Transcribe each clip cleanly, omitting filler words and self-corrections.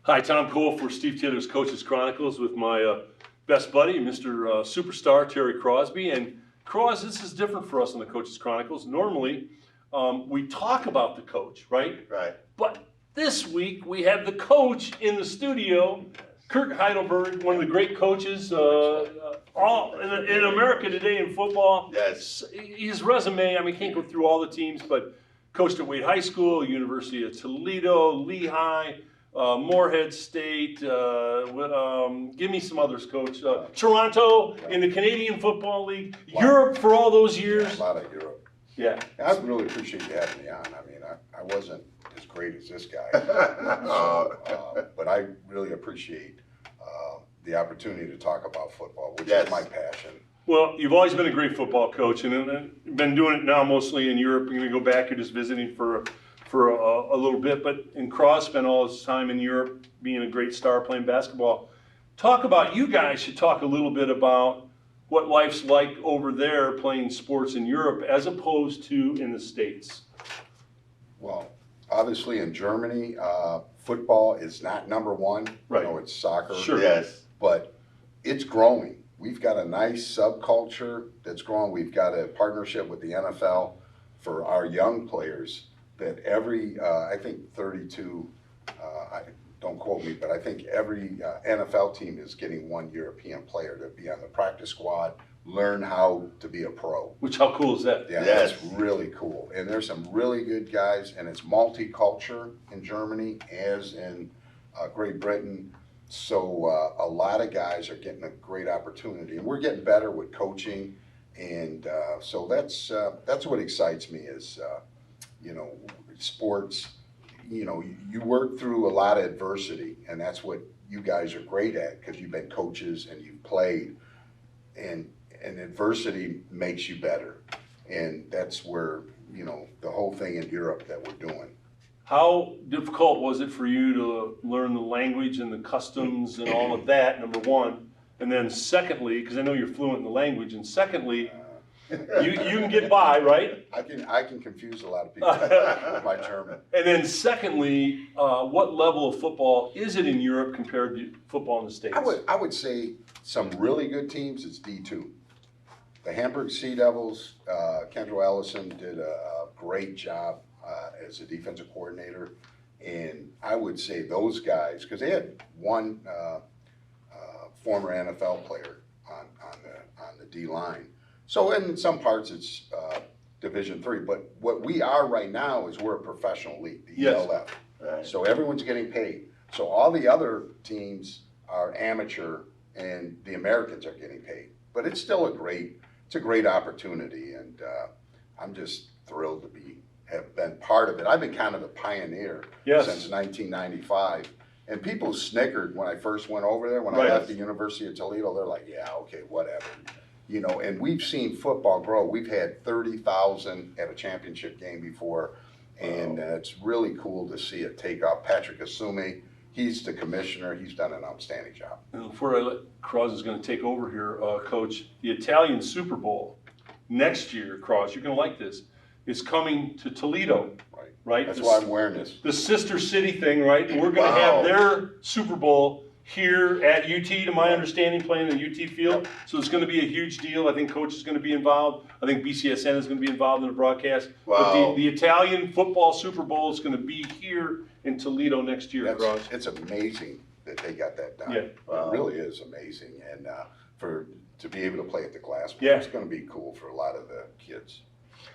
Hi, Tom Cole for Steve Taylor's Coach's Chronicles with my best buddy, Mr. Superstar Terry Crosby. And Cros, this is different for us on the Coach's Chronicles. Normally, we talk about the coach, right? Right. But this week, we have the coach in the studio, Kirk Heidelberg, one of the great coaches all in America today in football. Yes. His resume, I mean, can't go through all the teams, but coached at Wade High School, University of Toledo, Lehigh, Morehead State, give me some others, Coach. Toronto in the Canadian Football League, Europe for all those years. Yeah, a lot of Europe. Yeah. I really appreciate you having me on. I mean, I wasn't as great as this guy, but I really appreciate the opportunity to talk about football, which is my passion. Well, you've always been a great football coach, and been doing it now mostly in Europe. You're going to go back. You're just visiting for a little bit, but Cros spent all his time in Europe being a great star playing basketball. Talk about, you guys should talk a little bit about what life's like over there playing sports in Europe as opposed to in the States. Well, obviously in Germany, football is not number one. Right. You know, it's soccer. Sure. Yes. But it's growing. We've got a nice subculture that's growing. We've got a partnership with the NFL for our young players that every, I think 32, don't quote me, but I think every NFL team is getting one European player to be on the practice squad, learn how to be a pro. Which, how cool is that? Yeah, Yes. that's really cool. And there's some really good guys, and it's multicultural in Germany as in Great Britain. So a lot of guys are getting a great opportunity, and we're getting better with coaching. And so that's what excites me is, you know, sports. You know, you work through a lot of adversity, and that's what you guys are great at because you've been coaches and you've played, and adversity makes you better. And that's where, you know, the whole thing in Europe that we're doing. How difficult was it for you to learn the language and the customs and all of that, number one? And then secondly, because I know you're fluent in the language, and secondly, you can get by, right? I can confuse a lot of people with my German. And then secondly, what level of football is it in Europe compared to football in the States? I would say some really good teams, it's D2. The Hamburg Sea Devils, Kendra Ellison did a great job as a defensive coordinator. And I would say those guys, because they had one former NFL player on the D line. So in some parts it's Division III, but what we are right now is we're a professional league, the ELF. Right. So everyone's getting paid. So all the other teams are amateur, and the Americans are getting paid. But it's still a great opportunity, and I'm just thrilled to have been part of it. I've been kind of the pioneer since 1995. And people snickered when I first went over there. When I left the University of Toledo, they're like, yeah, okay, whatever. You know, and we've seen football grow. We've had 30,000 at a championship game before, and it's really cool to see it take off. Patrick Asumi, he's the commissioner. He's done an outstanding job. And before I let Cros is going to take over here, Coach, the Italian Super Bowl next year, Cros, you're going to like this, is coming to Toledo. Right? That's why I'm wearing this. The sister city thing, right? We're going to have their Super Bowl here at UT, to my understanding, playing the UT field. So it's going to be a huge deal. I think Coach is going to be involved. I think BCSN is going to be involved in the broadcast. But the Italian football Super Bowl is going to be here in Toledo next year, Cros. It's amazing that they got that done. Yeah. It really is amazing. And to be able to play at the Glass Bowl, Yeah. it's going to be cool for a lot of the kids.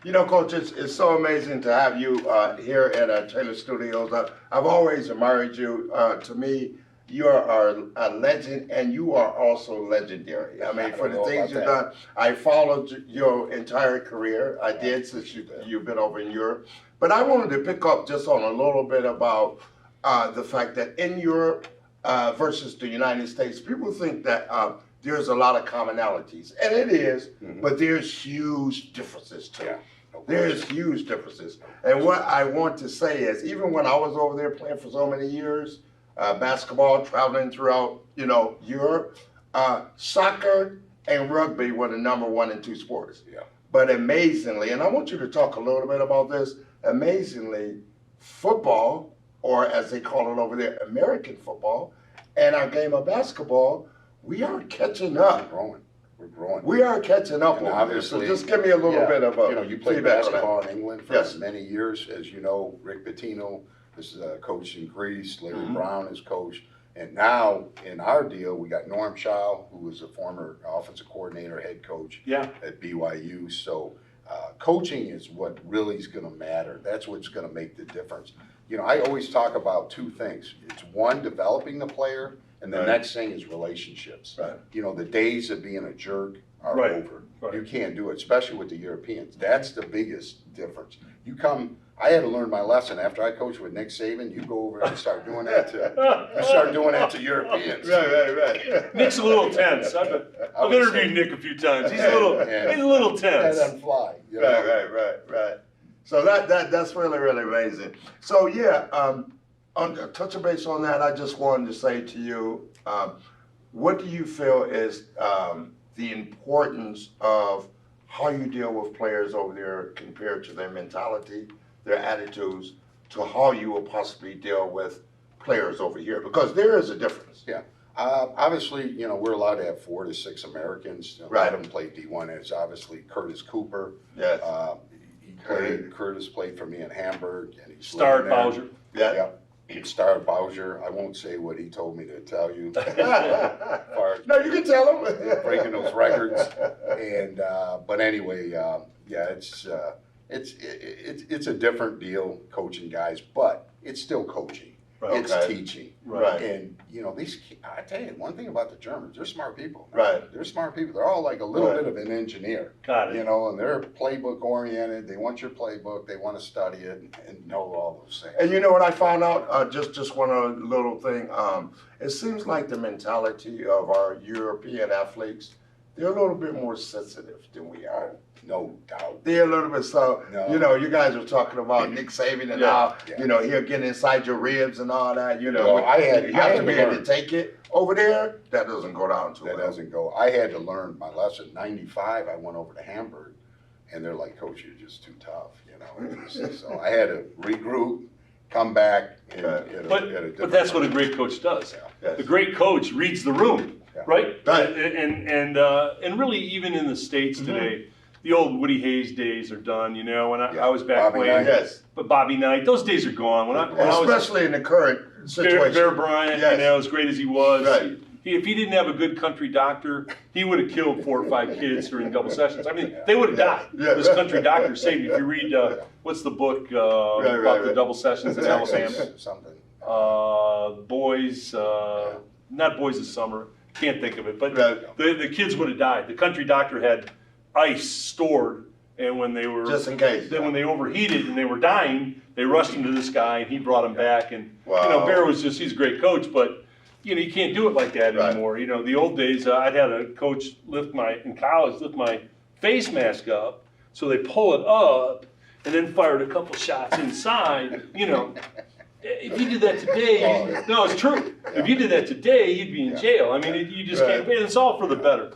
You know, Coach, it's so amazing to have you here at Taylor Studios. I've always admired you. To me, you are a legend, and you are also legendary. I mean, for the things you've done, I followed your entire career. I did since you've been over in Europe. But I wanted to pick up just on a little bit about the fact that in Europe versus the United States, people think that there's a lot of commonalities, and it is, but there's huge differences too. Yeah. There's huge differences. And what I want to say is, even when I was over there playing for so many years, basketball, traveling throughout, you know, Europe, soccer and rugby were the number 1 and 2 sports. Yeah. But amazingly, and I want you to talk a little bit about this, amazingly, football or as they call it over there, American football, and our game of basketball, we are catching We're up. growing. We're growing. We are catching up And over there. So obviously, just give me a little bit of a you played feedback on that. basketball in England for Yes. many years, as you know. Rick Pitino, this is a coach in Greece. Larry Brown is coach. And now in our deal, we got Norm Shaw, who was a former offensive coordinator, head coach at BYU. So coaching is what really is going to matter. That's what's going to make the difference. I always talk about two things. It's one, developing the player, and the next thing is relationships. Right. The days of being a jerk are Right. over. Right. You can't do it, especially with the Europeans. That's the biggest difference. I had to learn my lesson after I coached with Nick Saban. You go over and start doing that to Europeans. Right. Nick's a little tense. I've interviewed Nick a few times. He's a little tense. That doesn't fly. Right. So that's really amazing. So yeah, on touching base on that, I just wanted to say to you, what do you feel is the importance of how you deal with players over there compared to their mentality, their attitudes, to how you will possibly deal with players over here? Because there is a difference. Yeah. Obviously, we're allowed to have 4 to 6 Americans. A lot of them play D1. It's obviously Curtis Cooper. Yes. Curtis played for me in Hamburg, and he's Star Bowser. Yeah. Star Bowser. I won't say what he told me to tell you. No, you can tell him. Breaking those records, but anyway, it's a different deal coaching guys, but it's still coaching. Right. It's teaching. Right. And these, I tell you, one thing about the Germans, they're smart people. Right. They're smart people. They're all like a little bit of an engineer. Got it. And they're playbook oriented. They want your playbook. They want to study it and know all those things. And you know what I found out? Just one other little thing. It seems like the mentality of our European athletes, they're a little bit more sensitive than we are. No doubt. They're a little bit so. No. You guys were talking about Nick Saban and how he'll get inside your ribs and all that. You have to be able to take it. Over there, that doesn't go down too well. That doesn't go. I had to learn my lesson. 95, I went over to Hamburg, and they're like, "Coach, you're just too tough," So I had to regroup, come back, But that's what a great coach does. Yes. The great coach reads the room, right? Right. And really, even in the States today, the old Woody Hayes days are done. When I was back Bobby playing, Knight. But Bobby Knight, those days are gone. When I was Especially in the current situation. Bear Bryant, as great as he was, Right. if he didn't have a good country doctor, he would have killed 4 or 5 kids during double sessions. I mean, they would have died. Yeah. This country doctor saved. If you read, what's the book about the double sessions in Alabama? Something. Boys, not Boys of Summer. Can't think of it. But Right. the kids would have died. The country doctor had ice stored, and when they were Just in case. then when they overheated and they were dying, they rushed him to this guy, and he brought him back. And Wow. Bear was he's a great coach, but you can't do it like that anymore. The old days, I'd had a coach in college lift my face mask up, so they pull it up, and then fired a couple shots inside. If you did that today, no, it's true. If you did that today, you'd be in jail. I mean, you just can't. And it's all for the better.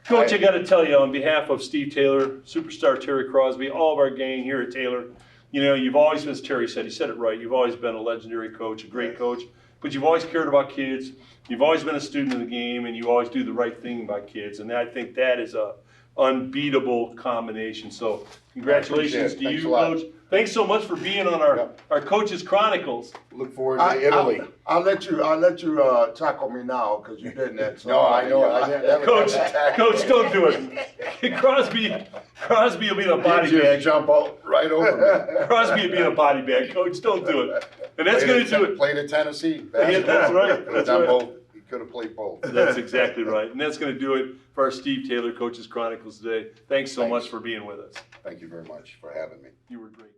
Coach, I got to tell you, on behalf of Steve Taylor, superstar Terry Crosby, all of our gang here at Taylor, you've always, as Terry said, he said it right, you've always been a legendary coach, a great coach, but you've always cared about kids, you've always been a student of the game, and you always do the right thing by kids, and I think that is a unbeatable combination. So congratulations to you, Coach. Thanks so much for being on our Coaches Chronicles. Look forward to Italy. I'll let you tackle me now because you didn't that. So No, I know. Coach, don't do it. Crosby will be in a body bag. Jump out right over me. Crosby will be in a body bag. Coach, don't do it. And that's going to do it. Played at Tennessee. Yeah, that's right. That's right. Both. He could have played both. That's exactly right. And that's going to do it for our Steve Taylor Coaches Chronicles today. Thanks so much for being with us. Thank you very much for having me. You were great.